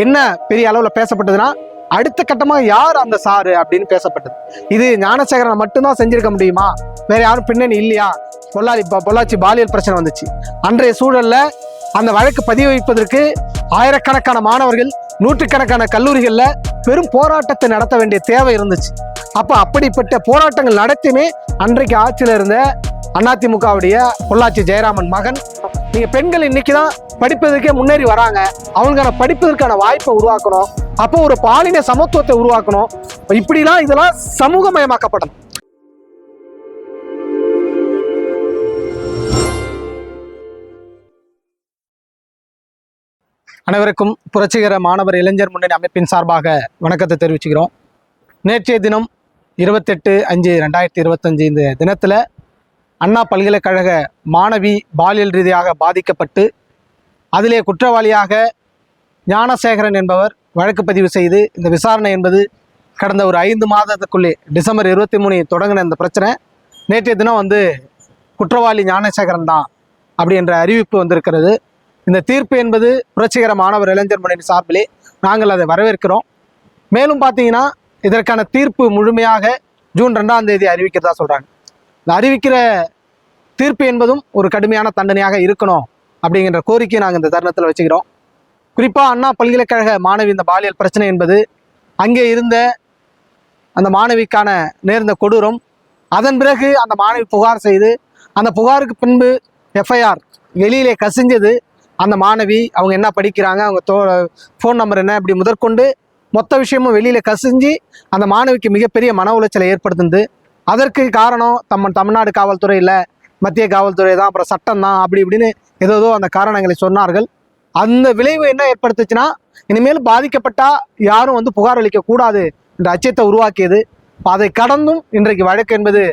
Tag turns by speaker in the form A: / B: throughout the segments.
A: என்ன பெரிய அளவில் பேசப்பட்டதுன்னா, அடுத்த கட்டமாக யார் அந்த சாரு அப்படின்னு பேசப்பட்டது. இது ஞானசேகரனை மட்டும்தான் செஞ்சிருக்க முடியுமா, வேற யாரும் பின்னணி இல்லையா? பொள்ளாச்சி பாலியல் பிரச்சனை வந்துச்சு. அன்றைய சூழல்ல அந்த வழக்கு பதிவு வைப்பதற்கு ஆயிரக்கணக்கான மாணவர்கள், நூற்றுக்கணக்கான கல்லூரிகள்ல பெரும் போராட்டத்தை நடத்த வேண்டிய தேவை இருந்துச்சு. அப்ப அப்படிப்பட்ட போராட்டங்கள் நடத்தியுமே அன்றைக்கு ஆட்சியில் இருந்த அதிமுகவுடைய பொள்ளாச்சி ஜெயராமன் மகன், நீங்க பெண்கள் இன்னைக்குதான் படிப்பதற்கே முன்னேறி வராங்க, அவங்களுக்கான படிப்பதற்கான வாய்ப்பை உருவாக்கணும், அப்போ ஒரு பாலின சமத்துவத்தை உருவாக்கணும், இப்படிலாம் இதெல்லாம் சமூகமயமாக்கப்படணும். அனைவருக்கும் புரட்சிகர மாணவர் இளைஞர் முன்னணி அமைப்பின் சார்பாக வணக்கத்தை தெரிவிச்சுக்கிறோம். நேற்றைய தினம் 28/5/2025 இந்த தினத்தில் அண்ணா பல்கலைக்கழக மாணவி பாலியல் ரீதியாக பாதிக்கப்பட்டு அதிலே குற்றவாளியாக ஞானசேகரன் என்பவர் வழக்கு பதிவு செய்து இந்த விசாரணை என்பது கடந்த ஒரு 5 மாதத்துக்குள்ளே டிசம்பர் 23 தொடங்கின இந்த பிரச்சனை நேற்றைய தினம் குற்றவாளி ஞானசேகரன் தான் அப்படி என்ற அறிவிப்பு வந்திருக்கிறது. இந்த தீர்ப்பு என்பது புரட்சிகர மாணவர் இளைஞர் முன்னணி சார்பிலே நாங்கள் அதை வரவேற்கிறோம். மேலும் பார்த்தீங்கன்னா இதற்கான தீர்ப்பு முழுமையாக ஜூன் 2ஆம் தேதி அறிவிக்கிறதா சொல்கிறாங்க. இந்த அறிவிக்கிற தீர்ப்பு என்பதும் ஒரு கடுமையான தண்டனையாக இருக்கணும் அப்படிங்கிற கோரிக்கையை நாங்கள் இந்த தருணத்தில் வச்சுக்கிறோம். குறிப்பாக அண்ணா பல்கலைக்கழக மாணவி இந்த பாலியல் பிரச்சனை என்பது அங்கே இருந்த அந்த மாணவிக்கான நேர்ந்த கொடூரம், அதன் பிறகு அந்த மாணவி புகார் செய்து அந்த புகாருக்கு பின்பு எஃப்ஐஆர் வெளியிலே கசிஞ்சது, அந்த மாணவி அவங்க என்ன படிக்கிறாங்க, அவங்க ஃபோன் நம்பர் என்ன, இப்படி முதற்கொண்டு மொத்த விஷயமும் வெளியில் கசிஞ்சு அந்த மாணவிக்கு மிகப்பெரிய மன உளைச்சலை ஏற்படுத்துது. அதற்கு காரணம் தமிழ்நாடு காவல்துறை இல்லை, மத்திய காவல்துறை தான், அப்புறம் சட்டம் தான், அப்படி இப்படின்னு ஏதோ அந்த காரணங்களை சொன்னார்கள். அந்த விளைவு என்ன ஏற்படுத்துச்சுன்னா, இனிமேல் பாதிக்கப்பட்டா யாரும் புகார் அளிக்கக்கூடாது என்ற அச்சத்தை உருவாக்கியது. அதை கடந்தும் இன்றைக்கு வழக்கு என்பது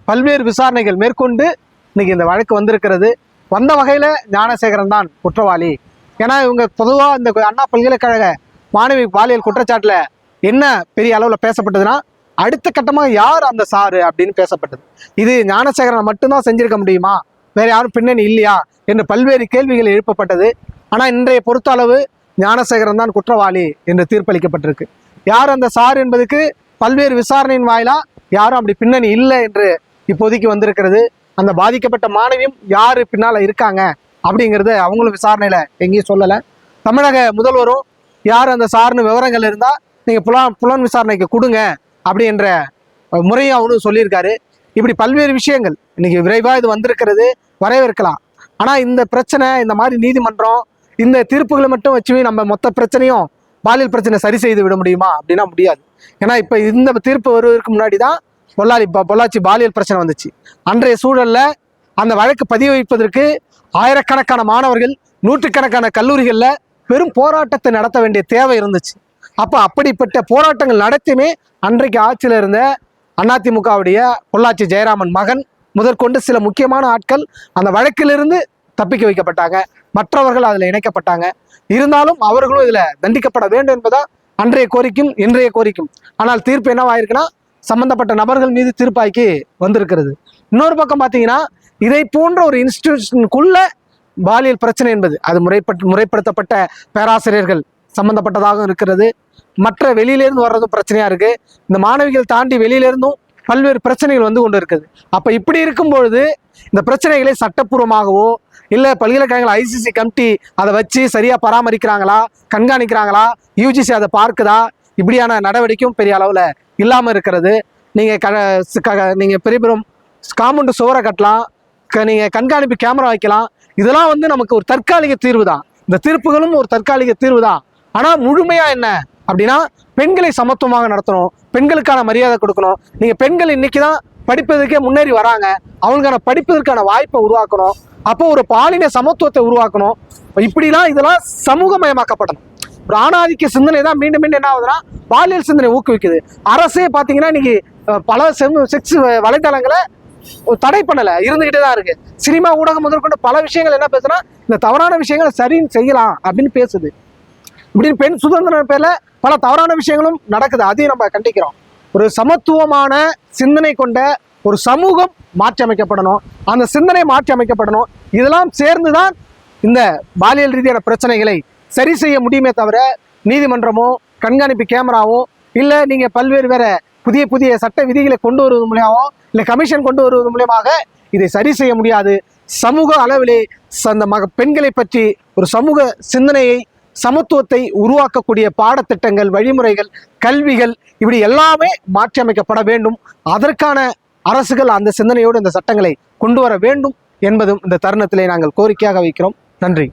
A: பல்வேறு விசாரணைகள் மேற்கொண்டு இன்னைக்கு இந்த வழக்கு வந்திருக்கிறது. வந்த வகையில் ஞானசேகரன் தான் குற்றவாளி. ஏன்னா இவங்க பொதுவாக இந்த அண்ணா பல்கலைக்கழக மாணவி பாலியல் குற்றச்சாட்டில் என்ன பெரிய அளவில் பேசப்பட்டதுன்னா, அடுத்த கட்டமாக யார் அந்த சாரு அப்படின்னு பேசப்பட்டது. இது ஞானசேகரனை மட்டும்தான் செஞ்சிருக்க முடியுமா, வேற யாரும் பின்னணி இல்லையா என்று பல்வேறு கேள்விகள் எழுப்பப்பட்டது. ஆனால் இன்றைய பொறுத்த அளவு ஞானசேகரன் தான் குற்றவாளி என்று தீர்ப்பளிக்கப்பட்டிருக்கு. யார் அந்த சார் என்பதுக்கு பல்வேறு விசாரணையின் வாயிலாக யாரும் அப்படி பின்னணி இல்லை என்று இப்போதைக்கு வந்திருக்கிறது. அந்த பாதிக்கப்பட்ட மாணவியும் யாரு பின்னால இருக்காங்க அப்படிங்கிறது அவங்களும் விசாரணையில எங்கேயும் சொல்லலை. தமிழக முதல்வரும் யார் அந்த சார்னு விவரங்கள் இருந்தால் நீங்கள் புலன் விசாரணைக்கு கொடுங்க அப்படி என்ற முறையும் அவனும் சொல்லியிருக்காரு. இப்படி பல்வேறு விஷயங்கள் இன்னைக்கு விரைவாக இது வந்திருக்கிறது, வரவேற்கலாம். ஆனால் இந்த பிரச்சனை, இந்த மாதிரி நீதிமன்றம் இந்த தீர்ப்புகளை மட்டும் வச்சு நம்ம மொத்த பிரச்சனையும் பாலியல் பிரச்சனை சரி செய்து விட முடியுமா அப்படின்னா முடியாது. ஏன்னா இப்போ இந்த தீர்ப்பு வருவதற்கு முன்னாடி தான் பொள்ளாச்சி பாலியல் பிரச்சனை வந்துச்சு. அன்றைய சூழல்ல அந்த வழக்கு பதிவு வைப்பதற்கு ஆயிரக்கணக்கான மாணவர்கள், நூற்றுக்கணக்கான கல்லூரிகளில் பெரும் போராட்டத்தை நடத்த வேண்டிய தேவை இருந்துச்சு. அப்போ அப்படிப்பட்ட போராட்டங்கள் நடத்தியுமே அன்றைக்கு ஆட்சியில் இருந்த அதிமுகவுடைய பொள்ளாச்சி ஜெயராமன் மகன் முதற்கொண்டு சில முக்கியமான ஆட்கள் அந்த வழக்கிலிருந்து தப்பிக்க வைக்கப்பட்டாங்க, மற்றவர்கள் அதில் இணைக்கப்பட்டாங்க. இருந்தாலும் அவர்களும் இதில் தண்டிக்கப்பட வேண்டும் என்பதான் அன்றைய கோரிக்கும் இன்றைய கோரிக்கும். ஆனால் தீர்ப்பு என்னவாயிருக்குன்னா, சம்பந்தப்பட்ட நபர்கள் மீது தீர்ப்பாக்கி வந்திருக்கிறது. இன்னொரு பக்கம் பார்த்தீங்கன்னா, இதை போன்ற ஒரு இன்ஸ்டிடியூஷனுக்குள்ள பாலியல் பிரச்சனை என்பது அது முறைப்படுத்தப்பட்ட பேராசிரியர்கள் சம்பந்தப்பட்டதாகவும் இருக்கிறது. மற்ற வெளியிலேருந்து வர்றதும் பிரச்சனையா இருக்கு. இந்த மாணவிகள் தாண்டி வெளியிலேருந்தும் பல்வேறு பிரச்சனைகள் கொண்டு இருக்குது. அப்போ இப்படி இருக்கும்பொழுது இந்த பிரச்சனைகளை சட்டப்பூர்வமாகவோ இல்லை பல்கலைக்கழகங்கள் ஐசிசி கமிட்டி அதை வச்சு சரியாக பராமரிக்கிறாங்களா, கண்காணிக்கிறாங்களா, யூஜிசி அதை பார்க்குதா, இப்படியான நடவடிக்கையும் பெரிய அளவில் இல்லாமல் இருக்கிறது. நீங்கள் பெரிய பெரும் காம்பவுண்டு சுவரை கட்டலாம், நீங்கள் கண்காணிப்பு கேமரா வைக்கலாம், இதெல்லாம் நமக்கு ஒரு தற்காலிக தீர்வு தான். இந்த தீர்ப்புகளும் ஒரு தற்காலிக தீர்வு தான். ஆனால் முழுமையாக என்ன அப்படின்னா, பெண்களை சமத்துவமாக நடத்தணும், பெண்களுக்கான மரியாதை கொடுக்கணும். நீங்கள் பெண்கள் இன்னைக்கு தான் படிப்பதற்கே முன்னேறி வராங்க, அவங்களுக்கான படிப்பதற்கான வாய்ப்பை உருவாக்கணும், அப்போ ஒரு பாலின சமத்துவத்தை உருவாக்கணும். இப்படிலாம் இதெல்லாம் சமூகமயமாக்கப்படணும். ஒரு ஆணாதிக்க சிந்தனை தான் மீண்டும் மீண்டும் என்ன ஆகுதுன்னா பாலியல் சிந்தனை ஊக்குவிக்குது. அரசே பார்த்தீங்கன்னா இன்னைக்கு பல செக்ஸ் வலைத்தளங்களை தடை பண்ணலை, இருந்துகிட்டே தான் இருக்கு. சினிமா ஊடகம் முதற்கொண்டு பல விஷயங்கள் என்ன பேசுனா, இந்த தவறான விஷயங்களை சரின்னு செய்யலாம் அப்படின்னு பேசுது. இப்படின்னு பெண் சுதந்திர பேர்ல பல தவறான விஷயங்களும் நடக்குது, அதையும் நம்ம கண்டிக்கிறோம். ஒரு சமத்துவமான சிந்தனை கொண்ட ஒரு சமூகம் மாற்றி அமைக்கப்படணும், அந்த சிந்தனை மாற்றி அமைக்கப்படணும். இதெல்லாம் சேர்ந்துதான் இந்த பாலியல் ரீதியான பிரச்சனைகளை சரி செய்ய முடியுமே தவிர நீதிமன்றமோ கண்காணிப்பு கேமராவோ இல்லை நீங்கள் பல்வேறு வேற புதிய புதிய சட்ட விதிகளை கொண்டு வருவது மூலியமாவோ இல்லை கமிஷன் கொண்டு வருவது மூலியமாக இதை சரி செய்ய முடியாது. சமூக அளவிலே அந்த பெண்களை பற்றி ஒரு சமூக சிந்தனையை, சமத்துவத்தை உருவாக்கக்கூடிய பாடத்திட்டங்கள், வழிமுறைகள், கல்விகள் இப்படி எல்லாமே மாற்றி அமைக்கப்பட வேண்டும். அதற்கான அரசுகள் அந்த சிந்தனையோடு இந்த சட்டங்களை கொண்டு வர வேண்டும் என்பதும் இந்த தருணத்திலே நாங்கள் கோரிக்கையாக வைக்கிறோம். நன்றி.